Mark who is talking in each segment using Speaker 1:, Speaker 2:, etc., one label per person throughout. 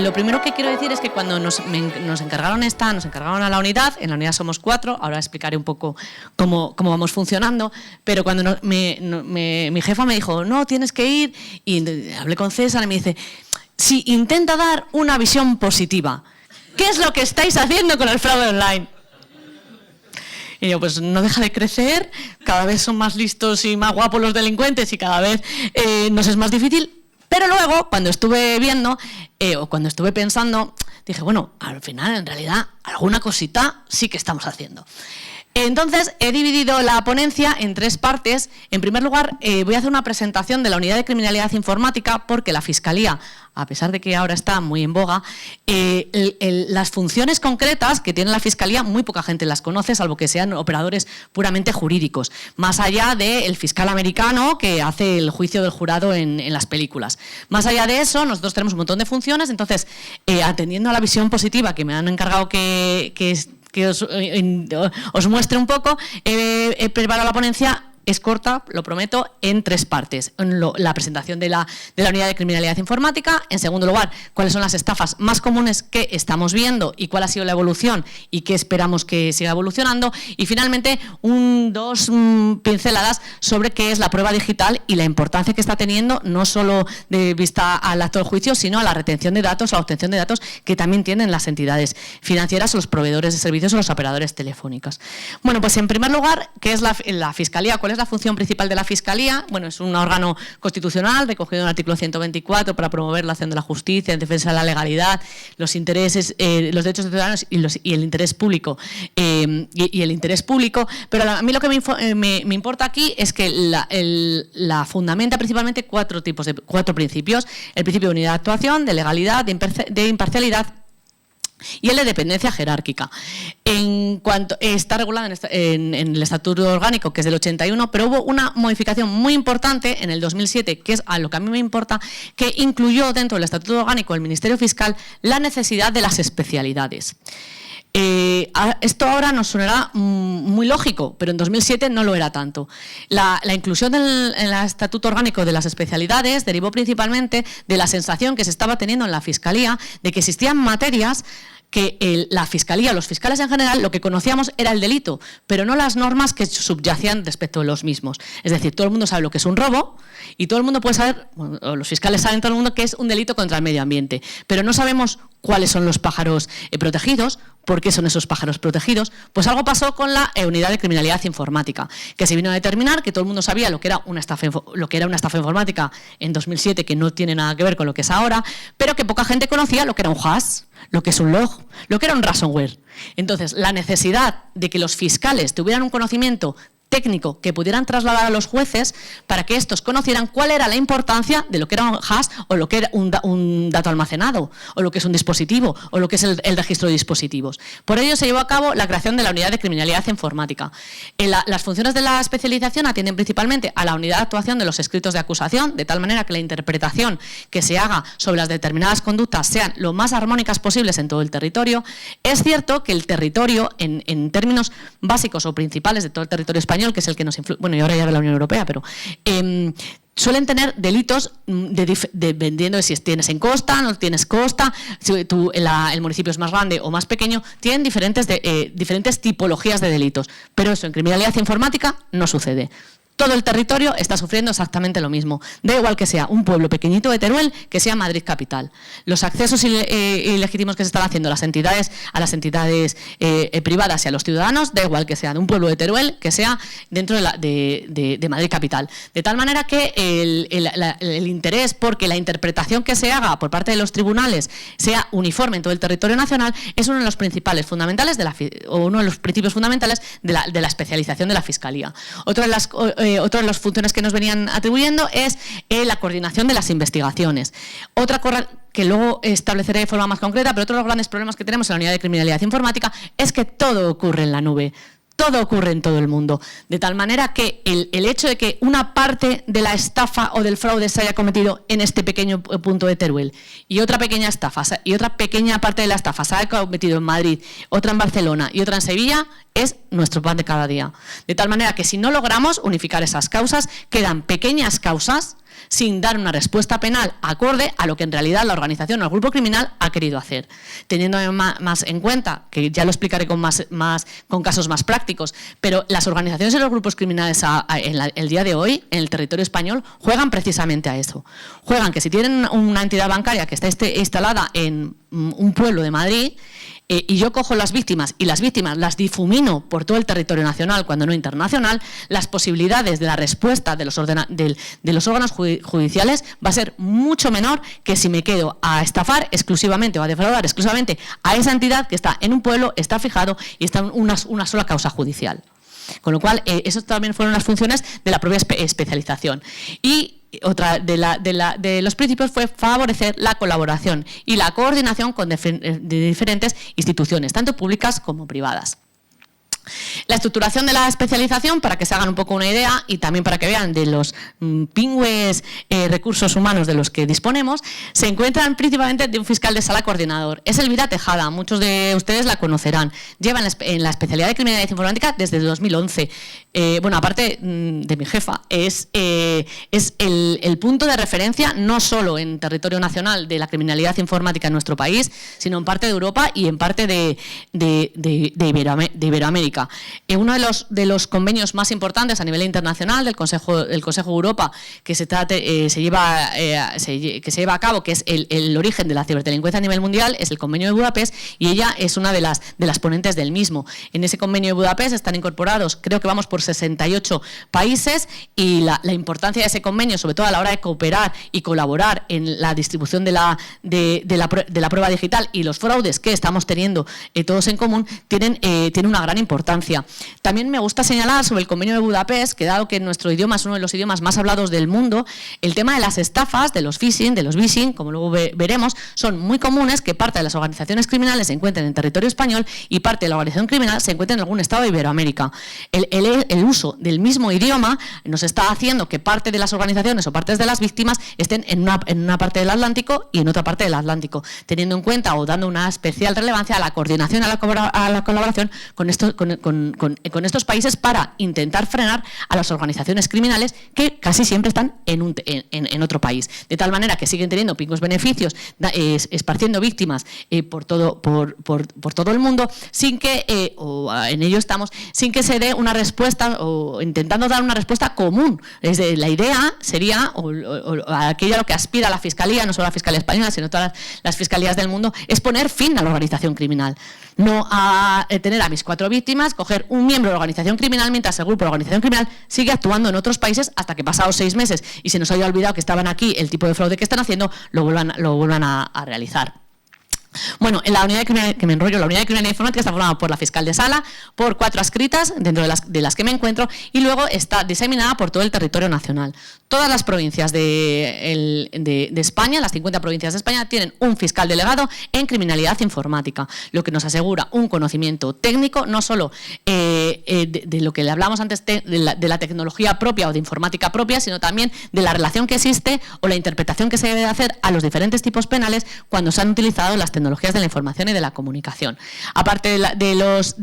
Speaker 1: lo primero que quiero decir es que cuando nos encargaron a la unidad, en la unidad somos 4, ahora explicaré un poco cómo vamos funcionando, pero cuando mi jefa me dijo, no, tienes que ir, y hablé con César y me dice, sí, intenta dar una visión positiva. ¿Qué es lo que estáis haciendo con el fraude online? Y yo, pues no deja de crecer, cada vez son más listos y más guapos los delincuentes y cada vez nos es más difícil. Pero luego, cuando estuve viendo o cuando estuve pensando, dije, bueno, al final, en realidad, alguna cosita sí que estamos haciendo. Entonces, he dividido la ponencia en 3 partes. En primer lugar, voy a hacer una presentación de la Unidad de Criminalidad Informática, porque la Fiscalía, a pesar de que ahora está muy en boga, las funciones concretas que tiene la Fiscalía, muy poca gente las conoce, salvo que sean operadores puramente jurídicos, más allá del fiscal americano que hace el juicio del jurado en las películas. Más allá de eso, nosotros tenemos un montón de funciones, entonces, atendiendo a la visión positiva que me han encargado que os muestre un poco, he preparado la ponencia. Es corta, lo prometo, en 3 partes. La presentación de la Unidad de Criminalidad Informática. En segundo lugar, cuáles son las estafas más comunes que estamos viendo y cuál ha sido la evolución y qué esperamos que siga evolucionando. Y finalmente, 2 pinceladas sobre qué es la prueba digital y la importancia que está teniendo, no solo de vista al acto del juicio, sino a la retención de datos, a la obtención de datos que también tienen las entidades financieras o los proveedores de servicios o los operadores telefónicos. Bueno, pues en primer lugar, ¿qué es la Fiscalía? ¿Cuál es la función principal de la Fiscalía? Bueno, es un órgano constitucional recogido en el artículo 124 para promover la acción de la justicia en defensa de la legalidad, los intereses, los derechos de ciudadanos y el interés público. Y el interés público, pero a mí lo que me importa aquí es que la fundamenta principalmente 4 principios: el principio de unidad de actuación, de legalidad, de imparcialidad y el de dependencia jerárquica. En cuanto está regulado en el Estatuto Orgánico, que es del 81, pero hubo una modificación muy importante en el 2007, que es a lo que a mí me importa, que incluyó dentro del Estatuto Orgánico del Ministerio Fiscal la necesidad de las especialidades. Esto ahora nos sonará muy lógico, pero en 2007 no lo era tanto. La inclusión en el Estatuto Orgánico de las especialidades derivó principalmente de la sensación que se estaba teniendo en la Fiscalía de que existían materias que la Fiscalía, los fiscales en general, lo que conocíamos era el delito, pero no las normas que subyacían respecto de los mismos. Es decir, todo el mundo sabe lo que es un robo y todo el mundo puede saber, bueno, los fiscales saben todo el mundo que es un delito contra el medio ambiente, pero no sabemos cuáles son los pájaros protegidos, por qué son esos pájaros protegidos. Pues algo pasó con la Unidad de Criminalidad Informática, que se vino a determinar que todo el mundo sabía lo que era una estafa informática en 2007, que no tiene nada que ver con lo que es ahora, pero que poca gente conocía lo que era un hash, lo que es un log, lo que era un ransomware. Entonces, la necesidad de que los fiscales tuvieran un conocimiento técnico que pudieran trasladar a los jueces para que estos conocieran cuál era la importancia de lo que era un hash o lo que era un dato almacenado o lo que es un dispositivo o lo que es el registro de dispositivos. Por ello se llevó a cabo la creación de la Unidad de Criminalidad Informática. Las funciones de la especialización atienden principalmente a la unidad de actuación de los escritos de acusación, de tal manera que la interpretación que se haga sobre las determinadas conductas sean lo más armónicas posibles en todo el territorio. Es cierto que el territorio, en términos básicos o principales de todo el territorio español, que es el que nos influye, bueno, y ahora ya de la Unión Europea, pero suelen tener delitos dependiendo de si tienes en costa, no tienes costa, si el municipio es más grande o más pequeño, tienen diferentes tipologías de delitos, pero eso en criminalidad informática no sucede. Todo el territorio está sufriendo exactamente lo mismo. Da igual que sea un pueblo pequeñito de Teruel, que sea Madrid capital. Los accesos ilegítimos que se están haciendo a las entidades privadas y a los ciudadanos, da igual que sea de un pueblo de Teruel, que sea dentro de Madrid capital. De tal manera que el interés porque la interpretación que se haga por parte de los tribunales sea uniforme en todo el territorio nacional es uno de los principales fundamentales uno de los principios fundamentales de la especialización de la Fiscalía. Otra de las funciones que nos venían atribuyendo es la coordinación de las investigaciones. Otra cosa que luego estableceré de forma más concreta, pero otro de los grandes problemas que tenemos en la Unidad de Criminalidad Informática es que todo ocurre en la nube. Todo ocurre en todo el mundo, de tal manera que el hecho de que una parte de la estafa o del fraude se haya cometido en este pequeño punto de Teruel y otra pequeña estafa y otra pequeña parte de la estafa se haya cometido en Madrid, otra en Barcelona y otra en Sevilla, es nuestro pan de cada día. De tal manera que si no logramos unificar esas causas, quedan pequeñas causas sin dar una respuesta penal acorde a lo que en realidad la organización o el grupo criminal ha querido hacer. Teniendo más en cuenta, que ya lo explicaré con casos más prácticos, pero las organizaciones y los grupos criminales el día de hoy en el territorio español juegan precisamente a eso. Juegan que si tienen una entidad bancaria que está instalada en un pueblo de Madrid, y yo cojo las víctimas y las víctimas las difumino por todo el territorio nacional, cuando no internacional, las posibilidades de la respuesta de los órganos judiciales va a ser mucho menor que si me quedo a estafar exclusivamente o a defraudar exclusivamente a esa entidad que está en un pueblo, está fijado y está en una sola causa judicial. Con lo cual, eso también fueron las funciones de la propia especialización. Y otra de los principios fue favorecer la colaboración y la coordinación de diferentes instituciones, tanto públicas como privadas. La estructuración de la especialización, para que se hagan un poco una idea y también para que vean de los pingües recursos humanos de los que disponemos, se encuentran principalmente de un fiscal de sala coordinador. Es Elvira Tejada, muchos de ustedes la conocerán. Lleva en la especialidad de criminalidad informática desde 2011. Bueno, aparte de mi jefa, es el punto de referencia no solo en territorio nacional de la criminalidad informática en nuestro país, sino en parte de Europa y en parte de Iberoamérica. Uno de los convenios más importantes a nivel internacional del Consejo de Europa que se lleva a cabo, que es el origen de la ciberdelincuencia a nivel mundial, es el Convenio de Budapest, y ella es una de las ponentes del mismo. En ese Convenio de Budapest están incorporados, creo que vamos por 68 países, y la importancia de ese convenio, sobre todo a la hora de cooperar y colaborar en la distribución de la prueba digital y los fraudes que estamos teniendo todos en común, tiene una gran importancia. También me gusta señalar sobre el Convenio de Budapest, que dado que nuestro idioma es uno de los idiomas más hablados del mundo, el tema de las estafas, de los phishing, de los vishing, como luego veremos, son muy comunes, que parte de las organizaciones criminales se encuentren en territorio español y parte de la organización criminal se encuentre en algún estado de Iberoamérica. El uso del mismo idioma nos está haciendo que parte de las organizaciones o partes de las víctimas estén en una parte del Atlántico y en otra parte del Atlántico, teniendo en cuenta o dando una especial relevancia a la coordinación, a la colaboración con estos países para intentar frenar a las organizaciones criminales que casi siempre están en otro país. De tal manera que siguen teniendo pingües beneficios, esparciendo víctimas por todo el mundo, sin que, en ello estamos, sin que se dé una respuesta o intentando dar una respuesta común. La idea sería, o aquello a lo que aspira la Fiscalía, no solo la Fiscalía Española, sino todas las fiscalías del mundo, es poner fin a la organización criminal. No a tener a mis 4 víctimas, coger un miembro de la organización criminal mientras el grupo de la organización criminal sigue actuando en otros países hasta que pasados 6 meses y se nos haya olvidado que estaban aquí, el tipo de fraude que están haciendo, lo vuelvan a realizar. Bueno, en la unidad de criminalidad informática está formada por la fiscal de sala, por 4 adscritas, dentro de las que me encuentro, y luego está diseminada por todo el territorio nacional. Todas las provincias de España, las 50 provincias de España, tienen un fiscal delegado en criminalidad informática, lo que nos asegura un conocimiento técnico, no solo de lo que le hablamos antes de la tecnología propia o de informática propia, sino también de la relación que existe o la interpretación que se debe hacer a los diferentes tipos penales cuando se han utilizado las tecnologías de la información y de la comunicación. Aparte de los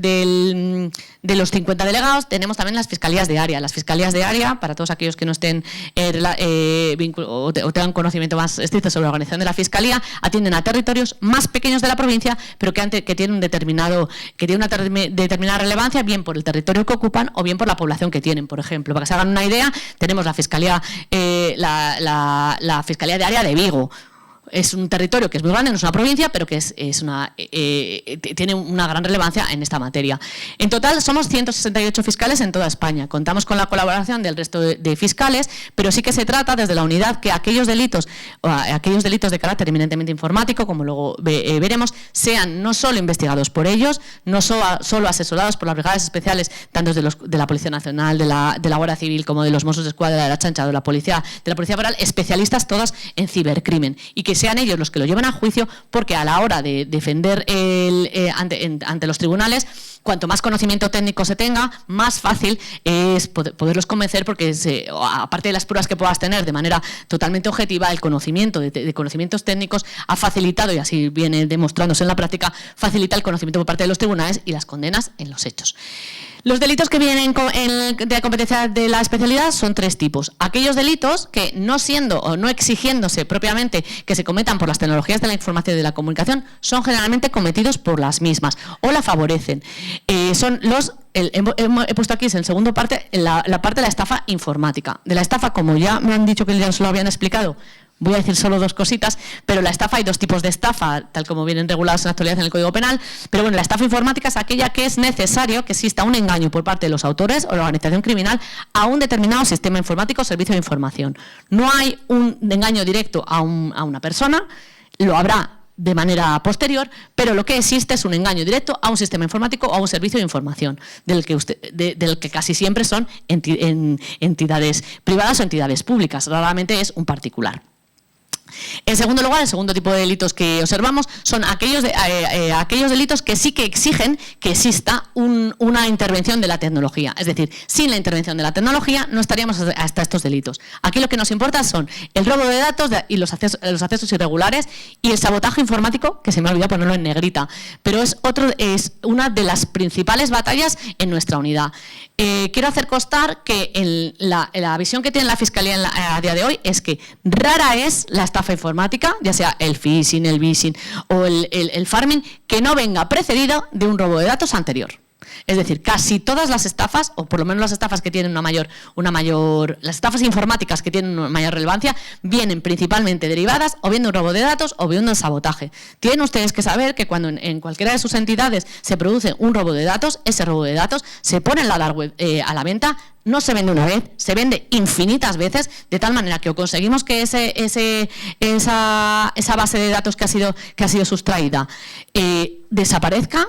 Speaker 1: 50 delegados, tenemos también las fiscalías de área. Las fiscalías de área, para todos aquellos que no estén o tengan conocimiento más estricto sobre la organización de la fiscalía, atienden a territorios más pequeños de la provincia, pero que tienen una determinada relevancia, bien por el territorio que ocupan o bien por la población que tienen. Por ejemplo, para que se hagan una idea, tenemos la fiscalía de área de Vigo. Es un territorio que es muy grande, no es una provincia, pero que tiene una gran relevancia en esta materia. En total somos 168 fiscales en toda España. Contamos con la colaboración del resto de fiscales, pero sí que se trata desde la unidad que aquellos delitos de carácter eminentemente informático, como luego veremos, sean no solo investigados por ellos, no solo asesorados por las brigadas especiales, tanto de la Policía Nacional, de la Guardia Civil, como de los Mossos d'Esquadra, de la Chancha, de la Policía Foral, especialistas todas en cibercrimen, y que sean ellos los que lo llevan a juicio, porque a la hora de defender ante los tribunales, cuanto más conocimiento técnico se tenga, más fácil es poderlos convencer, porque aparte de las pruebas que puedas tener de manera totalmente objetiva, el conocimiento de conocimientos técnicos ha facilitado, y así viene demostrándose en la práctica, facilita el conocimiento por parte de los tribunales y las condenas en los hechos. Los delitos que vienen de la competencia de la especialidad son 3 tipos. Aquellos delitos que, no siendo o no exigiéndose propiamente que se cometan por las tecnologías de la información y de la comunicación, son generalmente cometidos por las mismas o la favorecen. Son los... he puesto aquí, es en segunda parte, la parte de la estafa informática. De la estafa, como ya me han dicho que ya os lo habían explicado, voy a decir solo 2 cositas, pero la estafa, hay 2 tipos de estafa, tal como vienen regulados en la actualidad en el Código Penal, pero bueno, la estafa informática es aquella que es necesario que exista un engaño por parte de los autores o la organización criminal a un determinado sistema informático o servicio de información. No hay un engaño directo a una persona, lo habrá de manera posterior, pero lo que existe es un engaño directo a un sistema informático o a un servicio de información, del que casi siempre son entidades privadas o entidades públicas, raramente es un particular. En segundo lugar, el segundo tipo de delitos que observamos son aquellos delitos que sí que exigen que exista una intervención de la tecnología. Es decir, sin la intervención de la tecnología no estaríamos hasta estos delitos. Aquí lo que nos importa son el robo de datos y los accesos irregulares y el sabotaje informático, que se me ha olvidado ponerlo en negrita, pero es una de las principales batallas en nuestra unidad. Quiero hacer constar que la visión que tiene la Fiscalía a día de hoy es que rara es la estafa informática, ya sea el phishing, el vishing o el farming, que no venga precedido de un robo de datos anterior. Es decir, casi todas las estafas, o por lo menos las estafas que tienen las estafas informáticas que tienen una mayor relevancia, vienen principalmente derivadas o bien de un robo de datos o bien de un sabotaje. Tienen ustedes que saber que cuando en cualquiera de sus entidades se produce un robo de datos, ese robo de datos se pone en la dark web a la venta. No se vende una vez, se vende infinitas veces, de tal manera que o conseguimos que esa base de datos que ha sido sustraída desaparezca,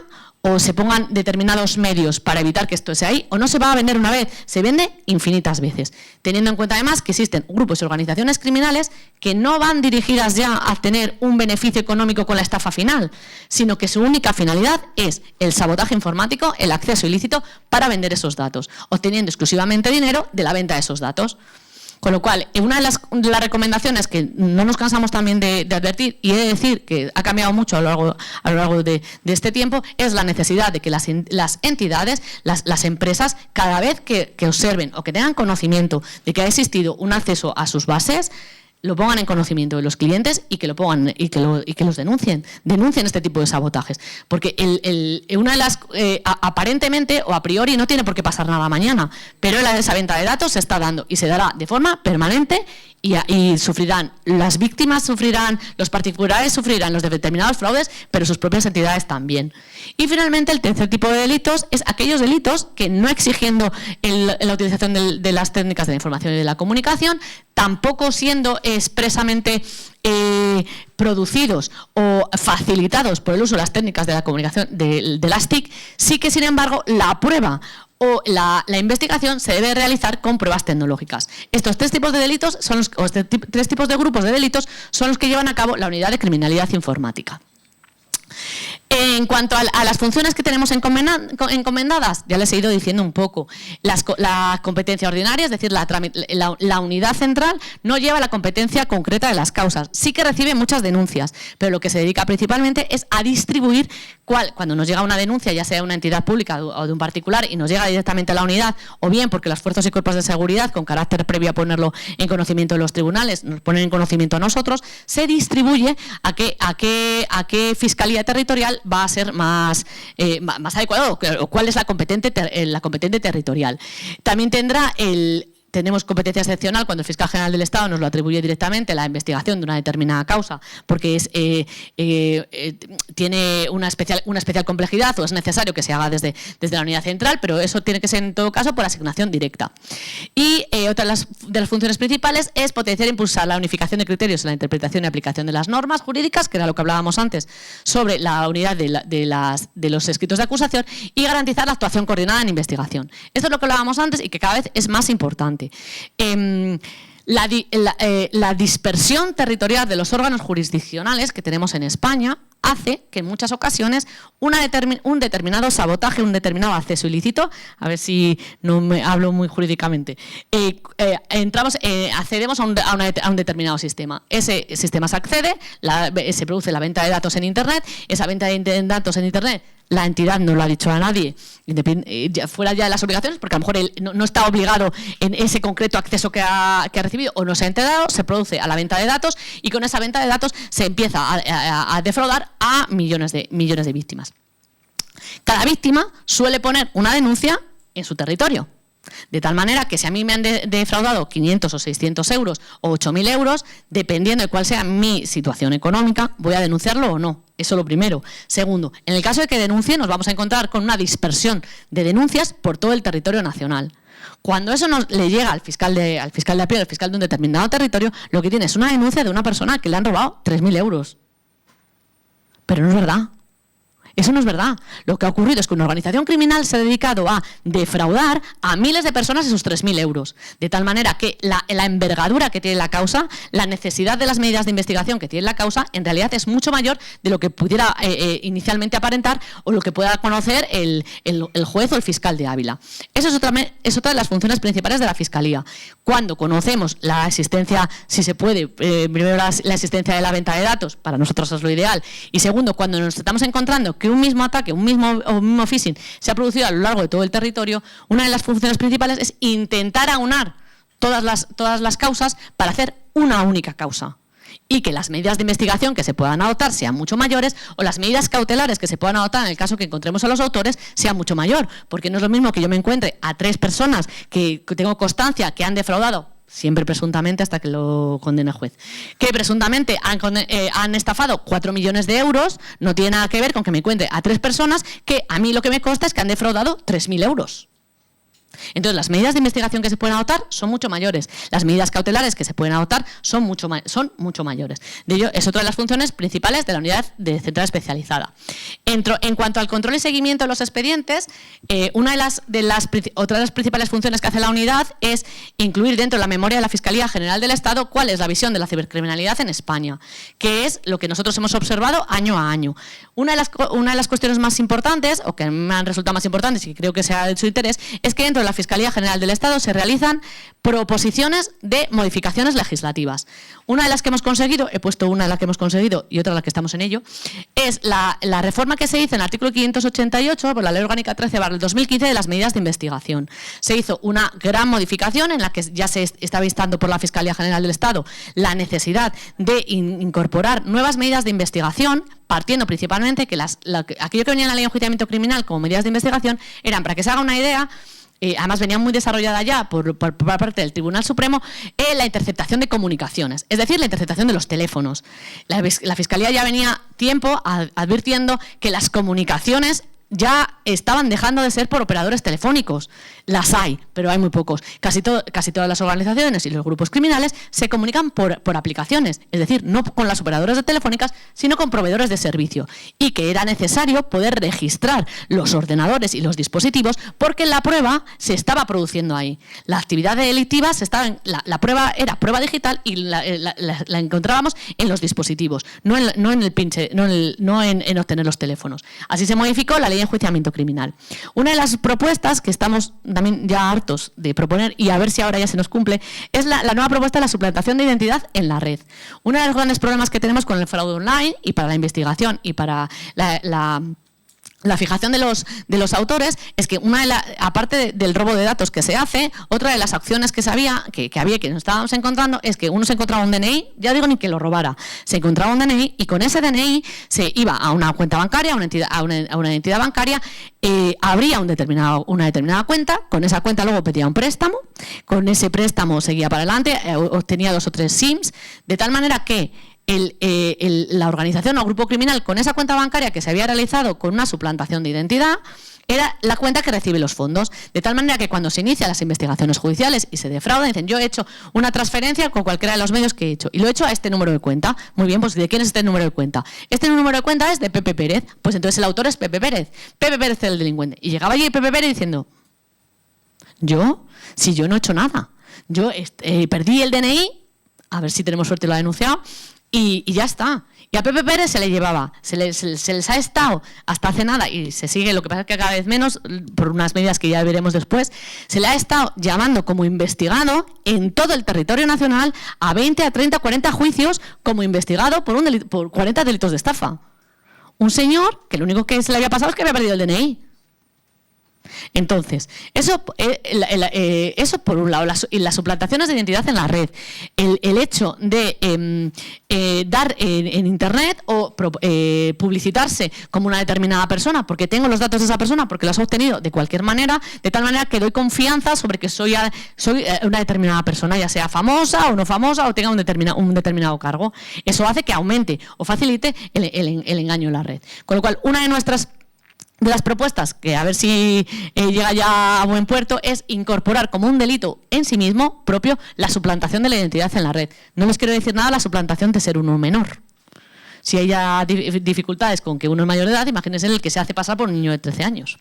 Speaker 1: o se pongan determinados medios para evitar que esto sea ahí, o no se va a vender una vez, se vende infinitas veces. Teniendo en cuenta además que existen grupos y organizaciones criminales que no van dirigidas ya a tener un beneficio económico con la estafa final, sino que su única finalidad es el sabotaje informático, el acceso ilícito para vender esos datos, obteniendo exclusivamente dinero de la venta de esos datos. Con lo cual, una de las recomendaciones que no nos cansamos también de advertir, y he de decir que ha cambiado mucho a lo largo de este tiempo, es la necesidad de que las entidades, las empresas, cada vez que observen o que tengan conocimiento de que ha existido un acceso a sus bases, lo pongan en conocimiento de los clientes y que lo pongan y que los denuncien este tipo de sabotajes, porque una de las aparentemente o a priori no tiene por qué pasar nada mañana, pero esa venta de datos se está dando y se dará de forma permanente y sufrirán las víctimas, sufrirán los particulares, sufrirán los de determinados fraudes, pero sus propias entidades también. Y finalmente el tercer tipo de delitos es aquellos delitos que, no exigiendo la utilización de las técnicas de la información y de la comunicación, tampoco siendo expresamente producidos o facilitados por el uso de las técnicas de la comunicación de las TIC, sí que sin embargo la prueba o la investigación se debe realizar con pruebas tecnológicas. Estos 3 tipos de delitos son 3 tipos de grupos de delitos son los que llevan a cabo la unidad de criminalidad informática. En cuanto a las funciones que tenemos encomendadas, ya les he ido diciendo un poco. La competencia ordinaria, es decir, la unidad central no lleva la competencia concreta de las causas. Sí que recibe muchas denuncias, pero lo que se dedica principalmente es a distribuir cuando nos llega una denuncia, ya sea de una entidad pública o de un particular, y nos llega directamente a la unidad, o bien porque las fuerzas y cuerpos de seguridad, con carácter previo a ponerlo en conocimiento de los tribunales, nos ponen en conocimiento a nosotros, se distribuye a qué fiscalía territorial va a ser más adecuado, o cuál es la competente territorial. También tenemos competencia excepcional cuando el fiscal general del Estado nos lo atribuye directamente la investigación de una determinada causa, porque tiene una especial complejidad, o es necesario que se haga desde la unidad central, pero eso tiene que ser en todo caso por asignación directa. Y otra de las funciones principales es potenciar e impulsar la unificación de criterios en la interpretación y aplicación de las normas jurídicas, que era lo que hablábamos antes sobre la unidad de los escritos de acusación, y garantizar la actuación coordinada en investigación. Esto es lo que hablábamos antes y que cada vez es más importante. La dispersión territorial de los órganos jurisdiccionales que tenemos en España hace que en muchas ocasiones un determinado sabotaje, un determinado acceso ilícito, a ver si no me hablo muy jurídicamente, accedemos a un determinado sistema. Ese sistema se accede, se produce la venta de datos en Internet, esa venta de datos en Internet la entidad no lo ha dicho a nadie, fuera ya de las obligaciones, porque a lo mejor él no está obligado en ese concreto acceso que ha recibido o no se ha enterado, se produce a la venta de datos y con esa venta de datos se empieza a defraudar a millones de víctimas. Cada víctima suele poner una denuncia en su territorio. De tal manera que si a mí me han defraudado 500 o 600 euros o 8.000 euros, dependiendo de cuál sea mi situación económica, voy a denunciarlo o no. Eso lo primero. Segundo, en el caso de que denuncie, nos vamos a encontrar con una dispersión de denuncias por todo el territorio nacional. Cuando eso le llega al fiscal de a pie, al fiscal de un determinado territorio, lo que tiene es una denuncia de una persona que le han robado 3.000 euros. Pero no es verdad. Eso no es verdad. Lo que ha ocurrido es que una organización criminal se ha dedicado a defraudar a miles de personas esos 3.000 euros. De tal manera que la envergadura que tiene la causa, la necesidad de las medidas de investigación que tiene la causa, en realidad es mucho mayor de lo que pudiera inicialmente aparentar o lo que pueda conocer el juez o el fiscal de Ávila. Eso es otra de las funciones principales de la Fiscalía. Cuando conocemos la existencia, si se puede, primero la existencia de la venta de datos, para nosotros es lo ideal, y segundo, cuando nos estamos encontrando que un mismo ataque, un mismo phishing se ha producido a lo largo de todo el territorio, una de las funciones principales es intentar aunar todas las causas para hacer una única causa. Y que las medidas de investigación que se puedan adoptar sean mucho mayores o las medidas cautelares que se puedan adoptar en el caso que encontremos a los autores sean mucho mayor. Porque no es lo mismo que yo me encuentre a 3 personas que tengo constancia que han defraudado, siempre presuntamente hasta que lo condene el juez, que presuntamente han estafado 4 millones de euros, no tiene nada que ver con que me encuentre a 3 personas que a mí lo que me consta es que han defraudado 3.000 euros. Entonces, las medidas de investigación que se pueden adoptar son mucho mayores. Las medidas cautelares que se pueden adoptar son mucho mayores. De ello, es otra de las funciones principales de la unidad de central especializada. En cuanto al control y seguimiento de los expedientes, otra de las principales funciones que hace la unidad es incluir dentro de la memoria de la Fiscalía General del Estado cuál es la visión de la cibercriminalidad en España, que es lo que nosotros hemos observado año a año. Una de las cuestiones más importantes, o que me han resultado más importantes y que creo que sea de su interés, es que dentro de la Fiscalía General del Estado se realizan proposiciones de modificaciones legislativas. Una de las que hemos conseguido, he puesto una de las que hemos conseguido y otra de las que estamos en ello, es la reforma que se hizo en el artículo 588 por la Ley Orgánica 13/2015 de las medidas de investigación. Se hizo una gran modificación en la que ya se estaba instando por la Fiscalía General del Estado la necesidad de incorporar nuevas medidas de investigación, partiendo principalmente que aquello que venía en la Ley de Enjuiciamiento Criminal como medidas de investigación eran, para que se haga una idea, además venía muy desarrollada ya por parte del Tribunal Supremo, la interceptación de comunicaciones, es decir, la interceptación de los teléfonos. La Fiscalía ya venía tiempo advirtiendo que las comunicaciones ya estaban dejando de ser por operadores telefónicos. Las hay, pero hay muy pocos. Casi todas las organizaciones y los grupos criminales se comunican por aplicaciones, es decir, no con las operadoras de telefónicas, sino con proveedores de servicio. Y que era necesario poder registrar los ordenadores y los dispositivos porque la prueba se estaba produciendo ahí. La actividad delictiva la prueba era prueba digital y la encontrábamos en los dispositivos, no en obtener los teléfonos. Así se modificó la Ley de Enjuiciamiento Criminal. Una de las propuestas que estamos también ya hartos de proponer, y a ver si ahora ya se nos cumple, es la nueva propuesta de la suplantación de identidad en la red. Uno de los grandes problemas que tenemos con el fraude online y para la investigación y para la fijación de los autores es que aparte del robo de datos que se hace, otra de las acciones que nos estábamos encontrando es que uno se encontraba un DNI, ya digo ni que lo robara, se encontraba un DNI y con ese DNI se iba a una cuenta bancaria, a una entidad bancaria, abría una determinada cuenta, con esa cuenta luego pedía un préstamo, con ese préstamo seguía para adelante, obtenía 2 o 3 SIMs, de tal manera que la organización o grupo criminal con esa cuenta bancaria que se había realizado con una suplantación de identidad era la cuenta que recibe los fondos, de tal manera que cuando se inician las investigaciones judiciales y se defraudan, dicen yo he hecho una transferencia con cualquiera de los medios que he hecho y lo he hecho a este número de cuenta. Muy bien, pues ¿de quién es este número de cuenta? Este número de cuenta es de Pepe Pérez, pues entonces el autor es Pepe Pérez es el delincuente. Y llegaba allí Pepe Pérez diciendo si yo no he hecho nada, yo perdí el DNI, a ver si tenemos suerte y lo ha denunciado, y ya está. Y a Pepe Pérez se le llevaba, se les ha estado hasta hace nada, y se sigue, lo que pasa es que cada vez menos, por unas medidas que ya veremos después, se le ha estado llamando como investigado en todo el territorio nacional a 20, a 30, 40 juicios como investigado por 40 delitos de estafa. Un señor que lo único que se le había pasado es que había perdido el DNI. Entonces, eso por un lado, las suplantaciones de identidad en la red, el hecho de dar en Internet o publicitarse como una determinada persona, porque tengo los datos de esa persona, porque los he obtenido de cualquier manera, de tal manera que doy confianza sobre que soy una determinada persona, ya sea famosa o no famosa o tenga un determinado cargo. Eso hace que aumente o facilite el engaño en la red. Con lo cual, una de las propuestas, que a ver si llega ya a buen puerto, es incorporar como un delito en sí mismo propio la suplantación de la identidad en la red. No les quiero decir nada la suplantación de ser uno menor. Si hay ya dificultades con que uno es mayor de edad, imagínense el que se hace pasar por un niño de 13 años.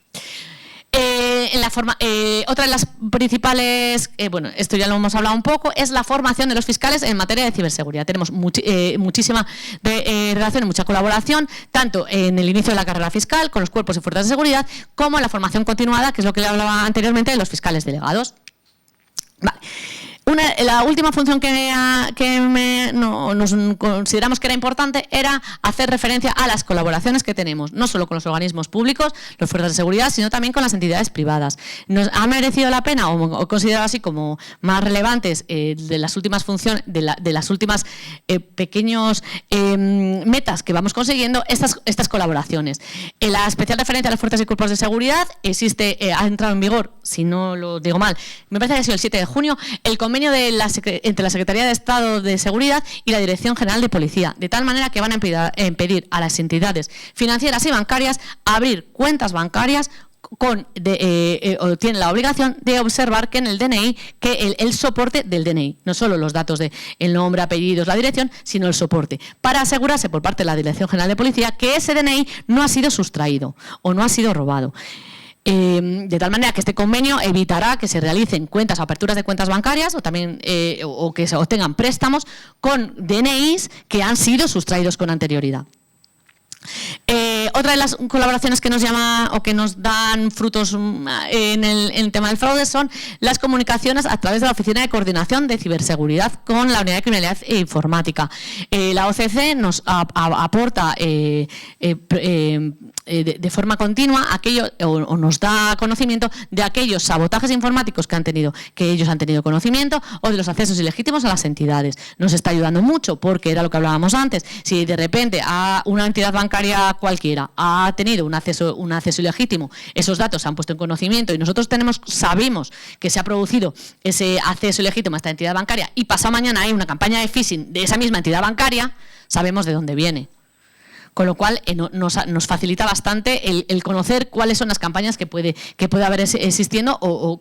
Speaker 1: Otra de las principales, bueno, esto ya lo hemos hablado un poco, es la formación de los fiscales en materia de ciberseguridad. Tenemos muchísima relación y mucha colaboración, tanto en el inicio de la carrera fiscal con los cuerpos y fuerzas de seguridad, como en la formación continuada, que es lo que le hablaba anteriormente de los fiscales delegados. Vale. La última función nos consideramos que era importante era hacer referencia a las colaboraciones que tenemos, no solo con los organismos públicos, las fuerzas de seguridad, sino también con las entidades privadas. ¿Nos ha merecido la pena o considerado así como más relevantes de las últimas funciones, de las últimas pequeños metas que vamos consiguiendo estas colaboraciones? La especial referencia a las fuerzas y cuerpos de seguridad ha entrado en vigor, si no lo digo mal, me parece que ha sido el 7 de junio, el convenio entre la Secretaría de Estado de Seguridad y la Dirección General de Policía, de tal manera que van a impedir a las entidades financieras y bancarias abrir cuentas bancarias o tienen la obligación de observar que en el DNI, que el soporte del DNI, no solo los datos de el nombre, apellidos, la dirección, sino el soporte, para asegurarse por parte de la Dirección General de Policía que ese DNI no ha sido sustraído o no ha sido robado. De tal manera que este convenio evitará que se realicen cuentas o aperturas de cuentas bancarias o también o que se obtengan préstamos con DNIs que han sido sustraídos con anterioridad. Otra de las colaboraciones que nos llama o que nos dan frutos en el tema del fraude son las comunicaciones a través de la Oficina de Coordinación de Ciberseguridad con la Unidad de Criminalidad e Informática. La OCC nos aporta de forma continua o nos da conocimiento de aquellos sabotajes informáticos que ellos han tenido conocimiento, o de los accesos ilegítimos a las entidades. Nos está ayudando mucho porque era lo que hablábamos antes. Si de repente a una entidad bancaria cualquiera ha tenido un acceso ilegítimo, esos datos se han puesto en conocimiento y nosotros sabemos que se ha producido ese acceso ilegítimo a esta entidad bancaria y pasado mañana hay una campaña de phishing de esa misma entidad bancaria, sabemos de dónde viene. Con lo cual nos facilita bastante el conocer cuáles son las campañas que puede haber existiendo o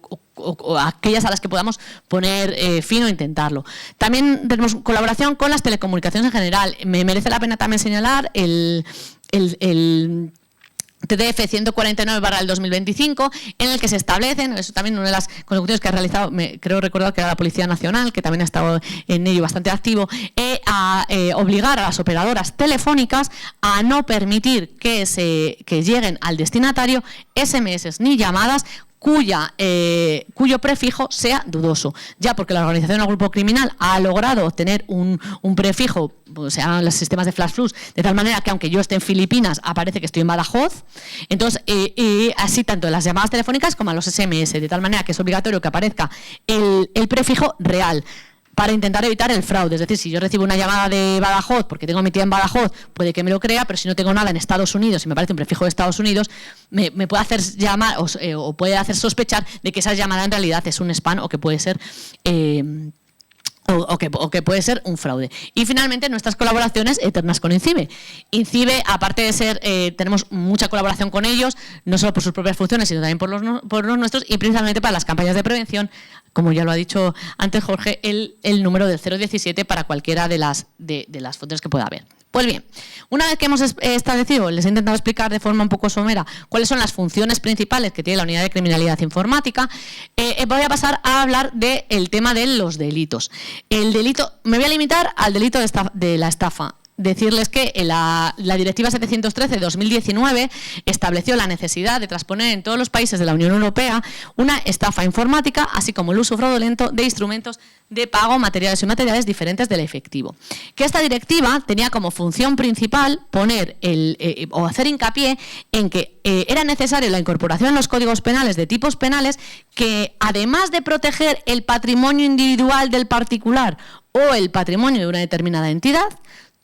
Speaker 1: aquellas a las que podamos poner fin o intentarlo. También tenemos colaboración con las telecomunicaciones en general. Me merece la pena también señalar el TDF 149/2025, en el que se establecen, eso también una de las consecuciones que ha realizado, creo recordar que era la Policía Nacional, que también ha estado en ello bastante activo, a obligar a las operadoras telefónicas a no permitir que lleguen al destinatario SMS ni llamadas cuyo prefijo sea dudoso, ya porque la organización o grupo criminal ha logrado obtener un prefijo, o sea, los sistemas de flash flux, de tal manera que aunque yo esté en Filipinas, aparece que estoy en Badajoz. Entonces, así tanto en las llamadas telefónicas como en los SMS, de tal manera que es obligatorio que aparezca el prefijo real, para intentar evitar el fraude. Es decir, si yo recibo una llamada de Badajoz, porque tengo mi tía en Badajoz, puede que me lo crea, pero si no tengo nada en Estados Unidos y me aparece un prefijo de Estados Unidos, me puede hacer llamar o puede hacer sospechar de que esa llamada en realidad es un spam o que puede ser o que puede ser un fraude. Y finalmente nuestras colaboraciones eternas con INCIBE. INCIBE, aparte de ser, tenemos mucha colaboración con ellos, no solo por sus propias funciones, sino también por los nuestros, y principalmente para las campañas de prevención, como ya lo ha dicho antes Jorge, el número del 017 para cualquiera de las funciones que pueda haber. Pues bien, una vez que hemos establecido, les he intentado explicar de forma un poco somera cuáles son las funciones principales que tiene la Unidad de Criminalidad Informática, voy a pasar a hablar del tema de los delitos. El delito, me voy a limitar al delito de la estafa. decirles que la Directiva 713 de 2019 estableció la necesidad de transponer en todos los países de la Unión Europea una estafa informática, así como el uso fraudulento de instrumentos de pago materiales y inmateriales diferentes del efectivo. Que esta directiva tenía como función principal poner o hacer hincapié en que era necesaria la incorporación en los códigos penales de tipos penales que, además de proteger el patrimonio individual del particular o el patrimonio de una determinada entidad,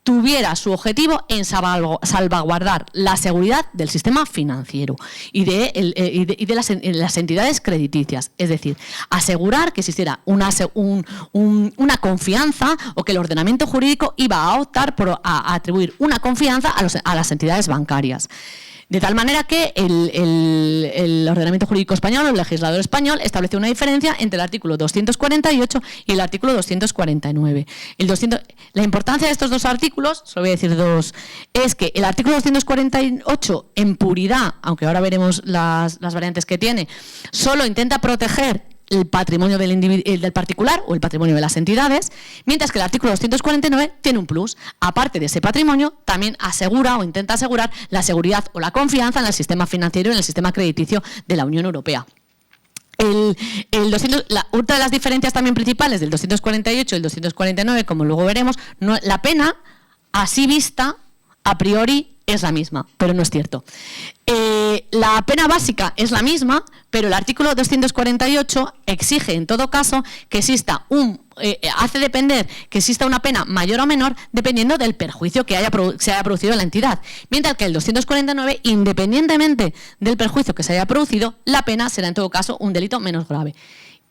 Speaker 1: tuviera su objetivo en salvaguardar la seguridad del sistema financiero y de las entidades crediticias. Es decir, asegurar que existiera una confianza, o que el ordenamiento jurídico iba a optar por atribuir una confianza a las entidades bancarias. De tal manera que el ordenamiento jurídico español, el legislador español, estableció una diferencia entre el artículo 248 y el artículo 249. La importancia de estos dos artículos, solo voy a decir dos, es que el artículo 248, en puridad, aunque ahora veremos las variantes que tiene, solo intenta proteger el patrimonio del particular o el patrimonio de las entidades, mientras que el artículo 249 tiene un plus. Aparte de ese patrimonio, también asegura o intenta asegurar la seguridad o la confianza en el sistema financiero y en el sistema crediticio de la Unión Europea. Otra de las diferencias también principales del 248 y el 249, como luego veremos, la pena, así vista, a priori, es la misma, pero no es cierto. La pena básica es la misma, pero el artículo 248 exige, en todo caso, que exista hace depender que exista una pena mayor o menor dependiendo del perjuicio que se haya producido en la entidad. Mientras que el 249, independientemente del perjuicio que se haya producido, la pena será en todo caso un delito menos grave.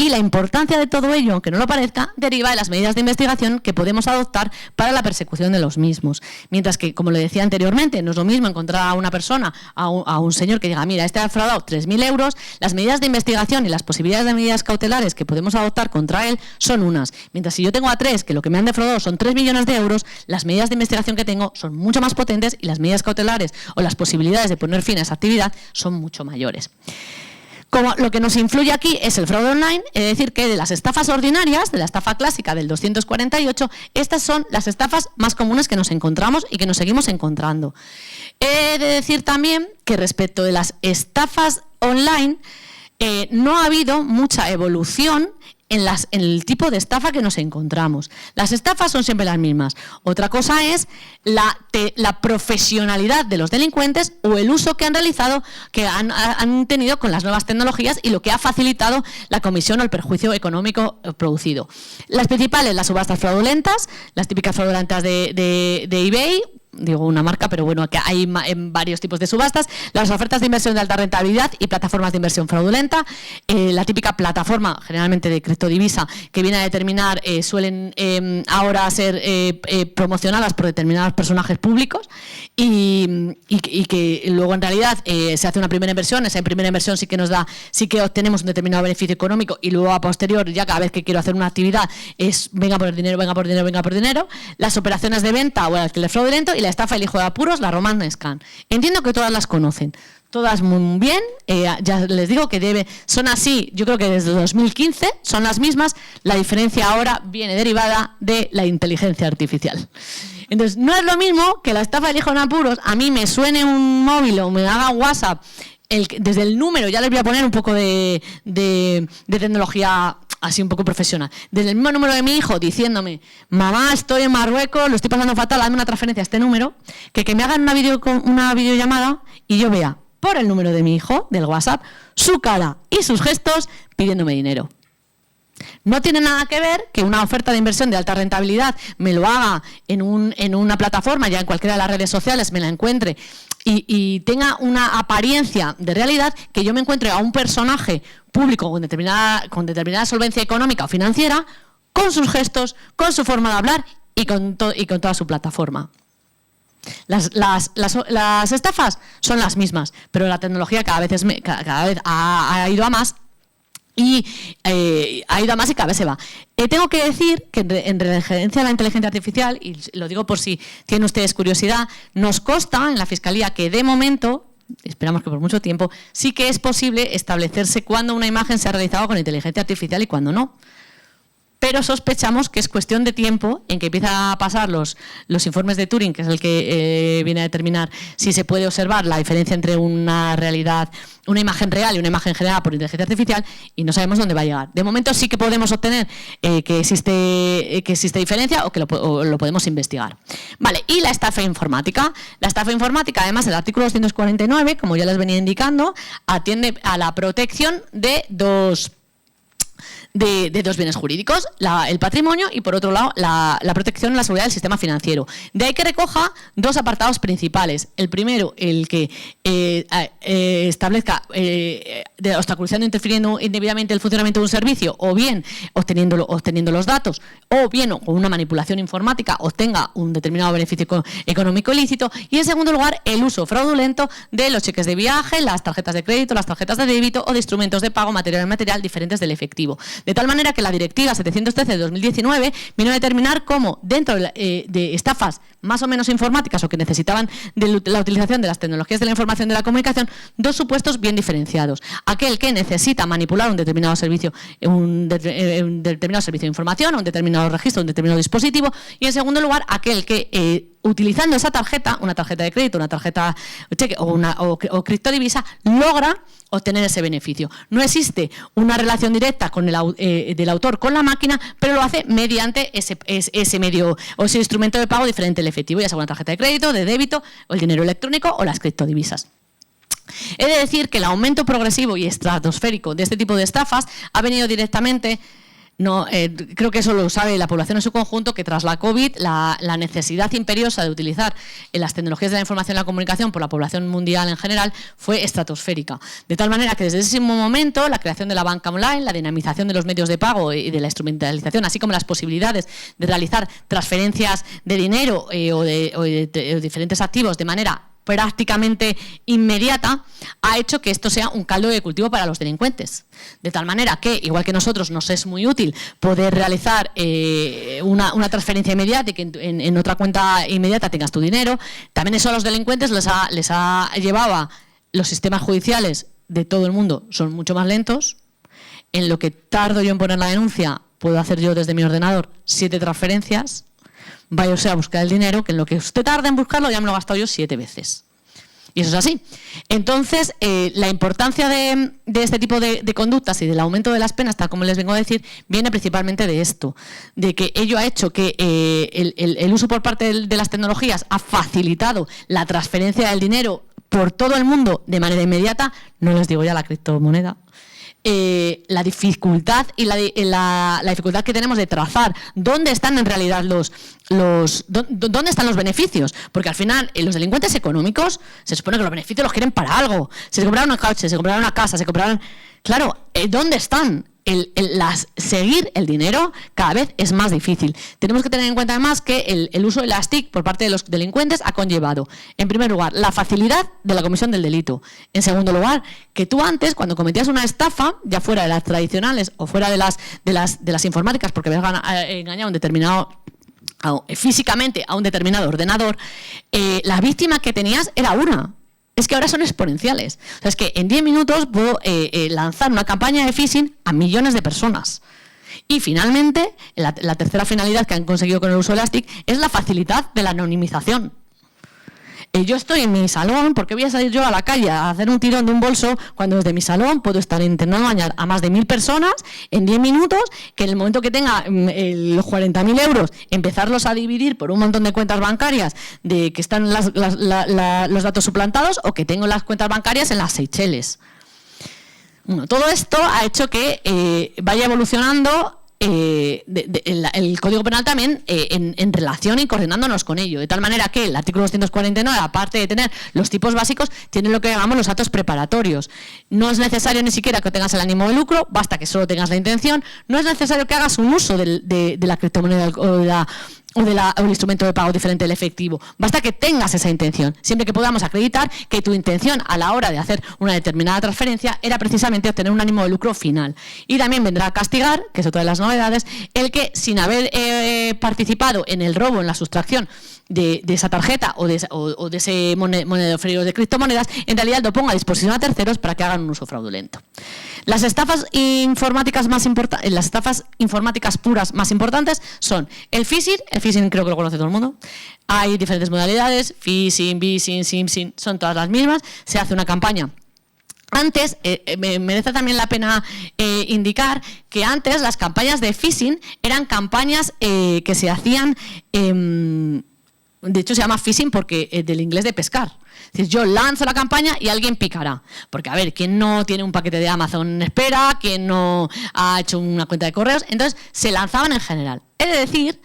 Speaker 1: Y la importancia de todo ello, aunque no lo parezca, deriva de las medidas de investigación que podemos adoptar para la persecución de los mismos. Mientras que, como le decía anteriormente, no es lo mismo encontrar a una persona, a un señor que diga, mira, este ha defraudado 3.000 euros, las medidas de investigación y las posibilidades de medidas cautelares que podemos adoptar contra él son unas. Mientras si yo tengo a 3 que lo que me han defraudado son 3 millones de euros, las medidas de investigación que tengo son mucho más potentes y las medidas cautelares o las posibilidades de poner fin a esa actividad son mucho mayores. Como lo que nos influye aquí es el fraude online, es decir, que de las estafas ordinarias, de la estafa clásica del 248, estas son las estafas más comunes que nos encontramos y que nos seguimos encontrando. He de decir también que respecto de las estafas online, no ha habido mucha evolución en el tipo de estafa que nos encontramos. Las estafas son siempre las mismas. Otra cosa es la profesionalidad de los delincuentes o el uso que han realizado, que han tenido con las nuevas tecnologías y lo que ha facilitado la comisión o el perjuicio económico producido. Las principales, las subastas fraudulentas, las típicas fraudulentas de eBay, digo una marca, pero bueno, que hay en varios tipos de subastas, las ofertas de inversión de alta rentabilidad y plataformas de inversión fraudulenta, la típica plataforma, generalmente de criptodivisa, que viene a determinar, suelen ahora ser promocionadas por determinados personajes públicos y que luego en realidad se hace una primera inversión, esa primera inversión sí que obtenemos un determinado beneficio económico y luego a posterior, ya cada vez que quiero hacer una actividad, es venga por dinero, venga por dinero, venga por dinero, las operaciones de venta o el alquiler fraudulento y la estafa El hijo de apuros, la Romance Scam. Entiendo que todas las conocen, todas muy bien, ya les digo que son así, yo creo que desde 2015 son las mismas, la diferencia ahora viene derivada de la inteligencia artificial. Entonces, no es lo mismo que la estafa del hijo de apuros, a mí me suene un móvil o me haga un WhatsApp, desde el número, ya les voy a poner un poco de tecnología así un poco profesional, desde el mismo número de mi hijo diciéndome, mamá, estoy en Marruecos, lo estoy pasando fatal, dame una transferencia a este número, que me hagan una videollamada y yo vea por el número de mi hijo, del WhatsApp, su cara y sus gestos pidiéndome dinero. No tiene nada que ver que una oferta de inversión de alta rentabilidad me lo haga en una plataforma, ya en cualquiera de las redes sociales me la encuentre y tenga una apariencia de realidad, que yo me encuentre a un personaje público con determinada solvencia económica o financiera, con sus gestos, con su forma de hablar y con toda su plataforma. Las estafas son las mismas, pero la tecnología cada vez ha ido a más. Y ha ido a más y cada vez se va. Tengo que decir que en referencia a la inteligencia artificial, y lo digo por si tienen ustedes curiosidad, nos consta en la Fiscalía que de momento, esperamos que por mucho tiempo, sí que es posible establecerse cuándo una imagen se ha realizado con inteligencia artificial y cuándo no. pero sospechamos que es cuestión de tiempo en que empieza a pasar los informes de Turing, que es el que viene a determinar si se puede observar la diferencia entre una realidad, una imagen real y una imagen generada por inteligencia artificial, y no sabemos dónde va a llegar. De momento sí que podemos obtener que existe diferencia o que lo podemos investigar. Vale, y la estafa informática. La estafa informática, además, el artículo 249, como ya les venía indicando, atiende a la protección de dos bienes jurídicos, el patrimonio y, por otro lado, la protección y la seguridad del sistema financiero. De ahí que recoja dos apartados principales. El primero, el que establezca obstaculizando, interfiriendo indebidamente el funcionamiento de un servicio, o bien obteniendo los datos, o bien con una manipulación informática obtenga un determinado beneficio económico ilícito. Y, en segundo lugar, el uso fraudulento de los cheques de viaje, las tarjetas de crédito, las tarjetas de débito o de instrumentos de pago material e inmaterial diferentes del efectivo. De tal manera que la Directiva 713 de 2019 vino a determinar cómo, dentro de estafas más o menos informáticas o que necesitaban de la utilización de las tecnologías de la información y de la comunicación, dos supuestos bien diferenciados. Aquel que necesita manipular un determinado servicio de información, un determinado registro, un determinado dispositivo, y, en segundo lugar, aquel que utilizando esa tarjeta, una tarjeta de crédito, una tarjeta cheque o criptodivisa, logra obtener ese beneficio. No existe una relación directa con del autor con la máquina, pero lo hace mediante ese medio o ese instrumento de pago diferente del efectivo, ya sea una tarjeta de crédito, de débito, o el dinero electrónico o las criptodivisas. He de decir que el aumento progresivo y estratosférico de este tipo de estafas ha venido directamente... creo que eso lo sabe la población en su conjunto, que tras la COVID la necesidad imperiosa de utilizar las tecnologías de la información y la comunicación por la población mundial en general fue estratosférica. De tal manera que desde ese momento la creación de la banca online, la dinamización de los medios de pago y de la instrumentalización, así como las posibilidades de realizar transferencias de dinero o de diferentes activos de manera prácticamente inmediata, ha hecho que esto sea un caldo de cultivo para los delincuentes. De tal manera que, igual que nosotros, nos es muy útil poder realizar una transferencia inmediata y que en otra cuenta inmediata tengas tu dinero, también eso a los delincuentes les ha llevado a los sistemas judiciales de todo el mundo son mucho más lentos. En lo que tardo yo en poner la denuncia, puedo hacer yo desde mi ordenador 7 transferencias. Vaya usted a buscar el dinero, que en lo que usted tarda en buscarlo ya me lo he gastado yo 7 veces. Y eso es así. Entonces, la importancia de este tipo de conductas y del aumento de las penas, tal como les vengo a decir, viene principalmente de esto, de que ello ha hecho que el uso por parte de las tecnologías ha facilitado la transferencia del dinero por todo el mundo de manera inmediata. No les digo ya la criptomoneda. La dificultad y la dificultad que tenemos de trazar dónde están en realidad dónde están los beneficios, porque al final los delincuentes económicos se supone que los beneficios los quieren para algo. Se compraron un coche, se compraron una casa, claro, ¿dónde están? Seguir el dinero cada vez es más difícil. Tenemos que tener en cuenta además que el uso de las TIC por parte de los delincuentes ha conllevado, en primer lugar, la facilidad de la comisión del delito. En segundo lugar, que tú antes, cuando cometías una estafa, ya fuera de las tradicionales o fuera de las informáticas, porque habías engañado físicamente a un determinado ordenador, la víctima que tenías era una. Es que ahora son exponenciales. O sea, es que en 10 minutos puedo lanzar una campaña de phishing a millones de personas. Y finalmente, la tercera finalidad que han conseguido con el uso de las TIC es la facilidad de la anonimización. Yo estoy en mi salón, ¿por qué voy a salir yo a la calle a hacer un tirón de un bolso cuando desde mi salón puedo estar intentando engañar a más de 1000 personas en 10 minutos, que en el momento que tenga los 40.000 euros, empezarlos a dividir por un montón de cuentas bancarias de que están los datos suplantados o que tengo las cuentas bancarias en las Seychelles? Bueno, todo esto ha hecho que vaya evolucionando el Código Penal también en relación y coordinándonos con ello, de tal manera que el artículo 249, aparte de tener los tipos básicos, tiene lo que llamamos los actos preparatorios. No es necesario ni siquiera que tengas el ánimo de lucro, basta que solo tengas la intención. No es necesario que hagas un uso de la criptomoneda o el instrumento de pago diferente del efectivo. Basta que tengas esa intención, siempre que podamos acreditar que tu intención a la hora de hacer una determinada transferencia era precisamente obtener un ánimo de lucro final. Y también vendrá a castigar, que es otra de las novedades, el que sin haber participado en el robo, en la sustracción de esa tarjeta o de ese monedero de criptomonedas, en realidad lo ponga a disposición a terceros para que hagan un uso fraudulento. Las estafas informáticas puras más importantes son el phishing creo que lo conoce todo el mundo. Hay diferentes modalidades, phishing, vishing, simshing, son todas las mismas. Se hace una campaña. Antes, me merece también la pena indicar que antes las campañas de phishing eran campañas que se hacían, de hecho se llama phishing porque del inglés de pescar. Es decir, yo lanzo la campaña y alguien picará. Porque, a ver, ¿quién no tiene un paquete de Amazon en espera? ¿Quién no ha hecho una cuenta de correos? Entonces, se lanzaban en general. He de decir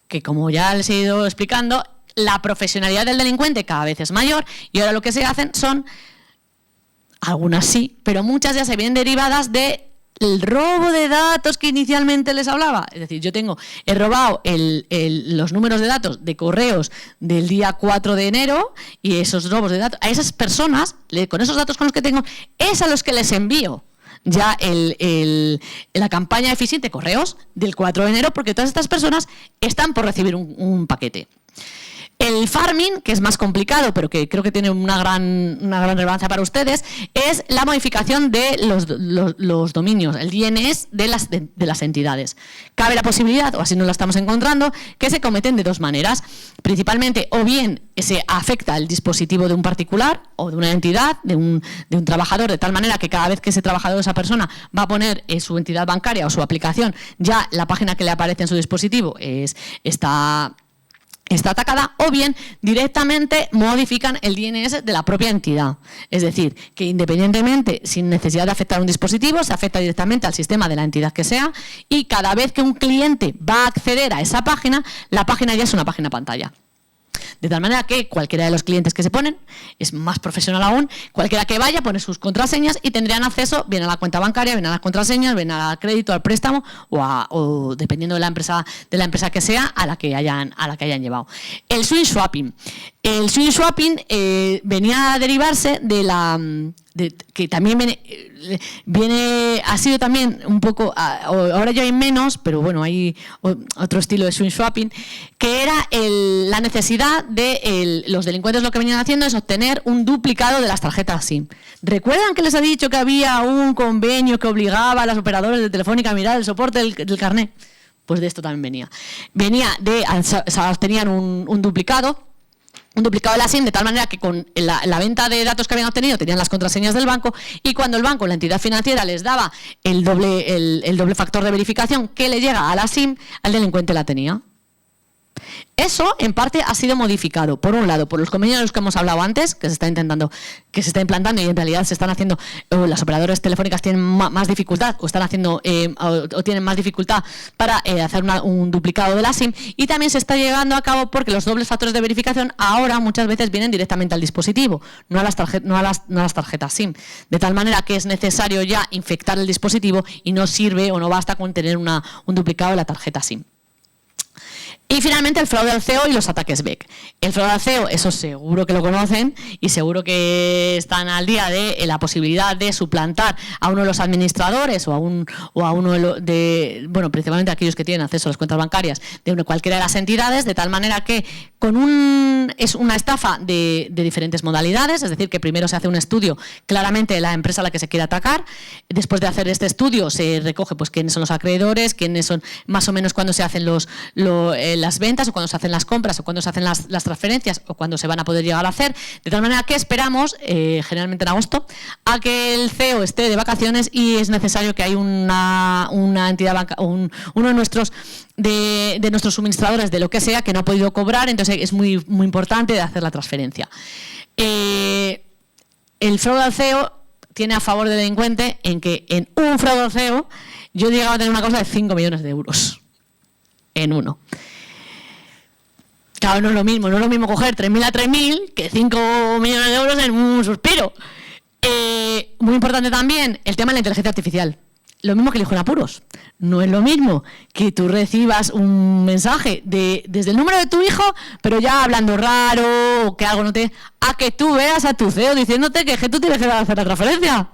Speaker 1: que, como ya les he ido explicando, la profesionalidad del delincuente cada vez es mayor y ahora lo que se hacen son, algunas sí, pero muchas ya se vienen derivadas de el robo de datos que inicialmente les hablaba. Es decir, he robado los números de datos de correos del día 4 de enero y esos robos de datos, a esas personas, con esos datos con los que tengo, es a los que les envío ya la campaña de phishing de correos del 4 de enero, porque todas estas personas están por recibir un paquete. El farming, que es más complicado, pero que creo que tiene una gran relevancia para ustedes, es la modificación de los dominios, el DNS de las entidades. Cabe la posibilidad, o así nos la estamos encontrando, que se cometen de dos maneras. Principalmente, o bien se afecta el dispositivo de un particular o de una entidad, de un trabajador, de tal manera que cada vez que ese trabajador o esa persona va a poner su entidad bancaria o su aplicación, ya la página que le aparece en su dispositivo está atacada, o bien directamente modifican el DNS de la propia entidad. Es decir, que independientemente, sin necesidad de afectar un dispositivo, se afecta directamente al sistema de la entidad que sea, y cada vez que un cliente va a acceder a esa página, la página ya es una página pantalla. De tal manera que cualquiera de los clientes que se ponen, es más profesional aún, cualquiera que vaya pone sus contraseñas y tendrían acceso bien a la cuenta bancaria, bien a las contraseñas, bien al crédito, al préstamo o dependiendo de la empresa que sea a la que hayan llevado. El swing swapping. El swing swapping venía a derivarse que también ha sido también un poco, ahora ya hay menos, pero bueno, hay otro estilo de swing swapping, que era la necesidad de los delincuentes, lo que venían haciendo es obtener un duplicado de las tarjetas SIM. ¿Recuerdan que les he dicho que había un convenio que obligaba a los operadores de Telefónica a mirar el soporte del carnet? Pues de esto también tenían un duplicado de la SIM, de tal manera que con la venta de datos que habían obtenido tenían las contraseñas del banco, y cuando el banco, la entidad financiera, les daba el doble factor de verificación que le llega a la SIM, al delincuente la tenía. Eso, en parte, ha sido modificado, por un lado, por los convenios de los que hemos hablado antes, que se está implantando y en realidad se están haciendo, las operadoras telefónicas tienen más dificultad o están haciendo o tienen más dificultad para hacer un duplicado de la SIM, y también se está llevando a cabo porque los dobles factores de verificación ahora muchas veces vienen directamente al dispositivo, no a las tarjetas SIM, de tal manera que es necesario ya infectar el dispositivo y no sirve o no basta con tener un duplicado de la tarjeta SIM. Y finalmente el fraude al CEO y los ataques BEC. El fraude al CEO, eso seguro que lo conocen y seguro que están al día de la posibilidad de suplantar a uno de los administradores o a uno de principalmente aquellos que tienen acceso a las cuentas bancarias de cualquiera de las entidades, de tal manera que es una estafa de diferentes modalidades, es decir, que primero se hace un estudio claramente de la empresa a la que se quiere atacar. Después de hacer este estudio se recoge pues quiénes son los acreedores, quiénes son más o menos cuando se hacen las ventas o cuando se hacen las compras o cuando se hacen las transferencias o cuando se van a poder llegar a hacer, de tal manera que esperamos, generalmente en agosto, a que el CEO esté de vacaciones y es necesario que haya una entidad bancaria, uno de nuestros suministradores de lo que sea que no ha podido cobrar, entonces es muy, muy importante de hacer la transferencia. El fraude al CEO tiene a favor del delincuente en que en un fraude al CEO yo he llegado a tener una cosa de 5 millones de euros en uno. Claro, no es lo mismo coger 3.000 a 3.000 que 5 millones de euros en un suspiro. Muy importante también el tema de la inteligencia artificial. Lo mismo que el hijo en apuros. No es lo mismo que tú recibas un mensaje desde el número de tu hijo, pero ya hablando raro o que algo no te... a que tú veas a tu CEO diciéndote que tú tienes que hacer la transferencia.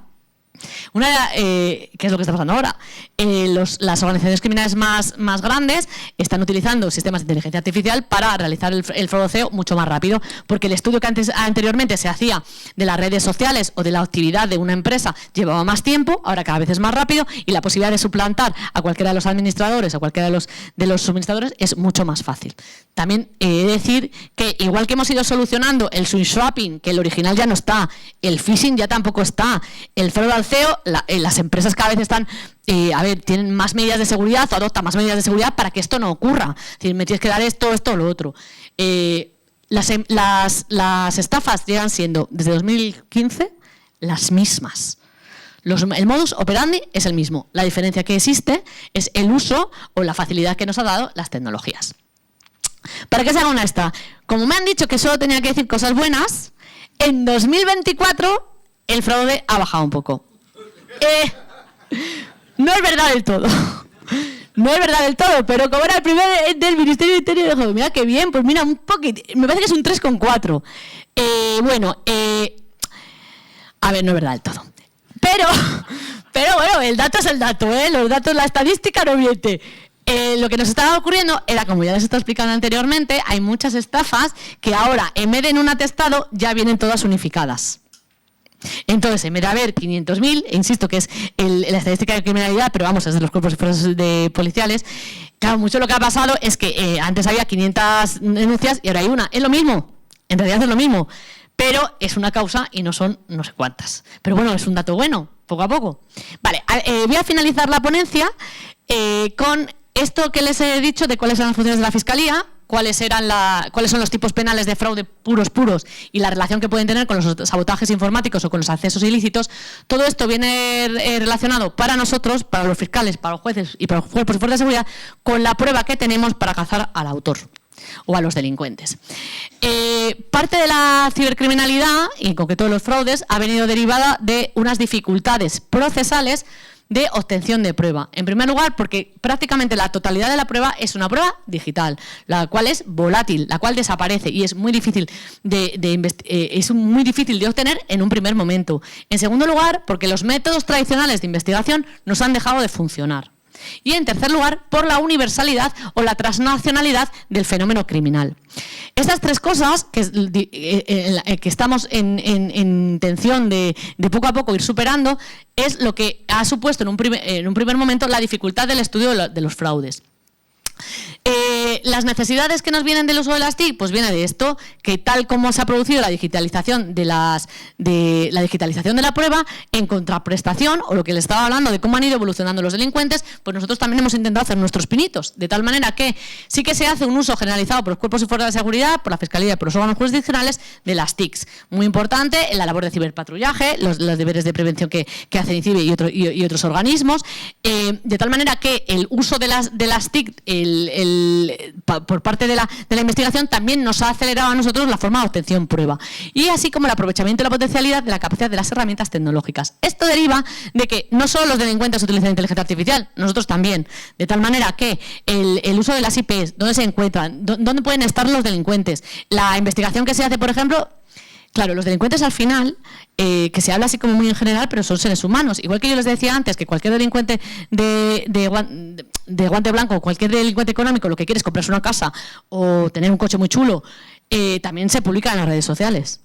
Speaker 1: ¿Qué es lo que está pasando ahora? Las organizaciones criminales más grandes están utilizando sistemas de inteligencia artificial para realizar el fraudeo mucho más rápido, porque el estudio que anteriormente se hacía de las redes sociales o de la actividad de una empresa llevaba más tiempo, ahora cada vez es más rápido, y la posibilidad de suplantar a cualquiera de los administradores o cualquiera de los suministradores es mucho más fácil. También he de decir que igual que hemos ido solucionando el swing swapping, que el original ya no está, el phishing ya tampoco está, el fraude al CEO, las empresas cada vez están, tienen más medidas de seguridad o adoptan más medidas de seguridad para que esto no ocurra. Es decir, me tienes que dar esto o lo otro. Las estafas llegan siendo, desde 2015, las mismas. El modus operandi es el mismo. La diferencia que existe es el uso o la facilidad que nos ha dado las tecnologías. Para que se haga una esta, como me han dicho que solo tenía que decir cosas buenas, en 2024 el fraude ha bajado un poco. No es verdad del todo. No es verdad del todo, pero como era el primer del Ministerio del Interior, dijo, mira qué bien, pues mira, un poquito, me parece que es un 3,4. A ver, no es verdad del todo. Pero bueno, el dato es el dato, los datos, la estadística no miente. Lo que nos estaba ocurriendo era, como ya les estaba explicando anteriormente, hay muchas estafas que ahora, en vez de en un atestado, ya vienen todas unificadas. Entonces, en vez de haber 500.000, e insisto que es la estadística de criminalidad, pero vamos, es de los cuerpos y fuerzas policiales, claro, mucho lo que ha pasado es que antes había 500 denuncias y ahora hay una. Es lo mismo, en realidad es lo mismo, pero es una causa y no son no sé cuántas. Pero bueno, es un dato bueno, poco a poco. Vale, voy a finalizar la ponencia con esto que les he dicho de cuáles son las funciones de la Fiscalía, cuáles son los tipos penales de fraude puros y la relación que pueden tener con los sabotajes informáticos o con los accesos ilícitos. Todo esto viene relacionado para nosotros, para los fiscales, para los jueces y para los cuerpos y fuerzas de seguridad, con la prueba que tenemos para cazar al autor o a los delincuentes. Parte de la cibercriminalidad, y en concreto de los fraudes, ha venido derivada de unas dificultades procesales de obtención de prueba. En primer lugar, porque prácticamente la totalidad de la prueba es una prueba digital, la cual es volátil, la cual desaparece y es muy difícil de obtener en un primer momento. En segundo lugar, porque los métodos tradicionales de investigación nos han dejado de funcionar. Y en tercer lugar, por la universalidad o la transnacionalidad del fenómeno criminal. Estas tres cosas que estamos en intención de poco a poco ir superando es lo que ha supuesto en un primer momento la dificultad del estudio de los fraudes. Las necesidades que nos vienen del uso de las TIC, pues viene de esto, que tal como se ha producido la digitalización de la prueba, en contraprestación, o lo que les estaba hablando de cómo han ido evolucionando los delincuentes, pues nosotros también hemos intentado hacer nuestros pinitos, de tal manera que sí que se hace un uso generalizado por los cuerpos y fuerzas de seguridad, por la Fiscalía y por los órganos jurisdiccionales de las TICs. Muy importante en la labor de ciberpatrullaje, los deberes de prevención que hacen INCIBE y otros organismos, de tal manera que el uso de las TIC por parte de la investigación también nos ha acelerado a nosotros la forma de obtención prueba, y así como el aprovechamiento de la potencialidad de la capacidad de las herramientas tecnológicas. Esto deriva de que no solo los delincuentes utilizan inteligencia artificial, nosotros también, de tal manera que el uso de las IPs, dónde se encuentran, dónde pueden estar los delincuentes, la investigación que se hace, por ejemplo. Claro, los delincuentes al final, que se habla así como muy en general, pero son seres humanos. Igual que yo les decía antes, que cualquier delincuente de guante blanco, cualquier delincuente económico, lo que quiere es comprarse una casa o tener un coche muy chulo, también se publica en las redes sociales.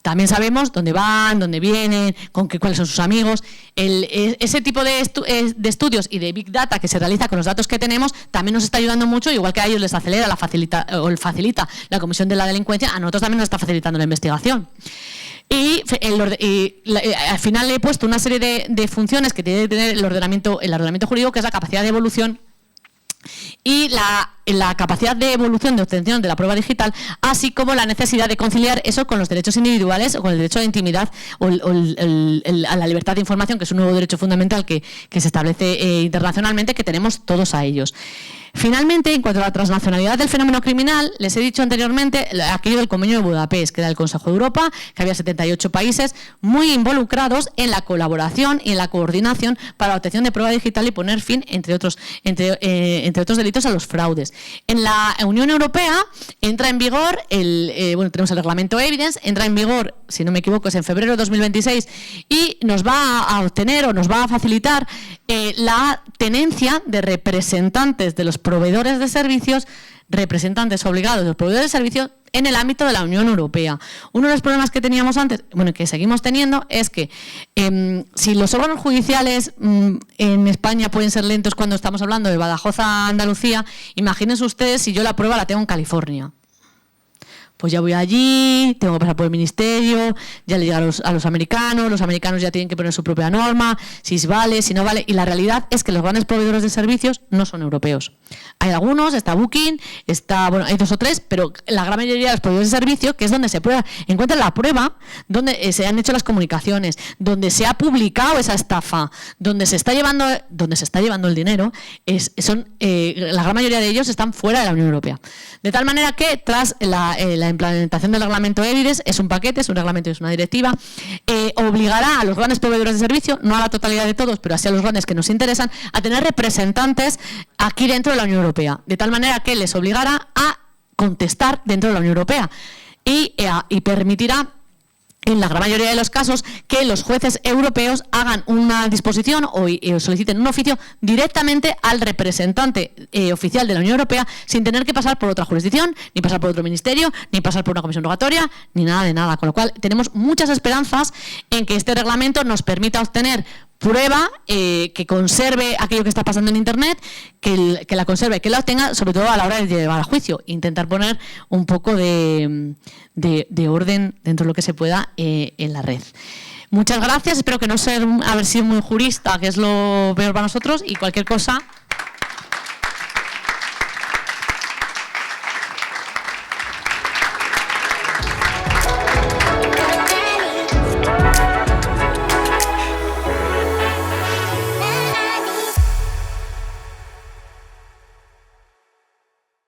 Speaker 1: También sabemos dónde van, dónde vienen, cuáles son sus amigos. Ese tipo de estudios y de Big Data que se realiza con los datos que tenemos también nos está ayudando mucho, igual que a ellos les acelera, facilita la comisión de la delincuencia, a nosotros también nos está facilitando la investigación. Y al final le he puesto una serie de funciones que tiene que tener el ordenamiento jurídico, que es la capacidad de evolución y la capacidad de evolución de obtención de la prueba digital, así como la necesidad de conciliar eso con los derechos individuales o con el derecho a la intimidad o a la libertad de información, que es un nuevo derecho fundamental que se establece internacionalmente, que tenemos todos a ellos. Finalmente, en cuanto a la transnacionalidad del fenómeno criminal, les he dicho anteriormente aquello del Convenio de Budapest, que era el Consejo de Europa, que había 78 países muy involucrados en la colaboración y en la coordinación para la obtención de prueba digital y poner fin, entre otros delitos, a los fraudes. En la Unión Europea entra en vigor, tenemos el reglamento Evidence, entra en vigor, si no me equivoco, es en febrero de 2026 y nos va a obtener o nos va a facilitar la tenencia de representantes de los proveedores de servicios, representantes obligados de los proveedores de servicios en el ámbito de la Unión Europea. Uno de los problemas que teníamos antes, bueno, que seguimos teniendo, es que si los órganos judiciales en España pueden ser lentos cuando estamos hablando de Badajoz a Andalucía, imagínense ustedes si yo la prueba la tengo en California. Pues ya voy allí, tengo que pasar por el ministerio, ya le llega a los americanos ya tienen que poner su propia norma, si vale, si no vale, y la realidad es que los grandes proveedores de servicios no son europeos. Hay algunos, está Booking, hay 2 o 3, pero la gran mayoría de los proveedores de servicios, que es donde se encuentra la prueba, donde se han hecho las comunicaciones, donde se ha publicado esa estafa, donde se está llevando el dinero, la gran mayoría de ellos están fuera de la Unión Europea. De tal manera que tras la implementación del reglamento Evidence, es un paquete, es un reglamento, es una directiva, obligará a los grandes proveedores de servicio, no a la totalidad de todos, pero así a los grandes que nos interesan, a tener representantes aquí dentro de la Unión Europea, de tal manera que les obligará a contestar dentro de la Unión Europea y permitirá, en la gran mayoría de los casos, que los jueces europeos hagan una disposición o soliciten un oficio directamente al representante oficial de la Unión Europea sin tener que pasar por otra jurisdicción, ni pasar por otro ministerio, ni pasar por una comisión rogatoria, ni nada de nada. Con lo cual, tenemos muchas esperanzas en que este reglamento nos permita obtener prueba que conserve aquello que está pasando en Internet, que la conserve, que la obtenga, sobre todo a la hora de llevar a juicio. Intentar poner un poco de orden dentro de lo que se pueda en la red. Muchas gracias, espero que no haber sido muy jurista, que es lo peor para nosotros, y cualquier cosa...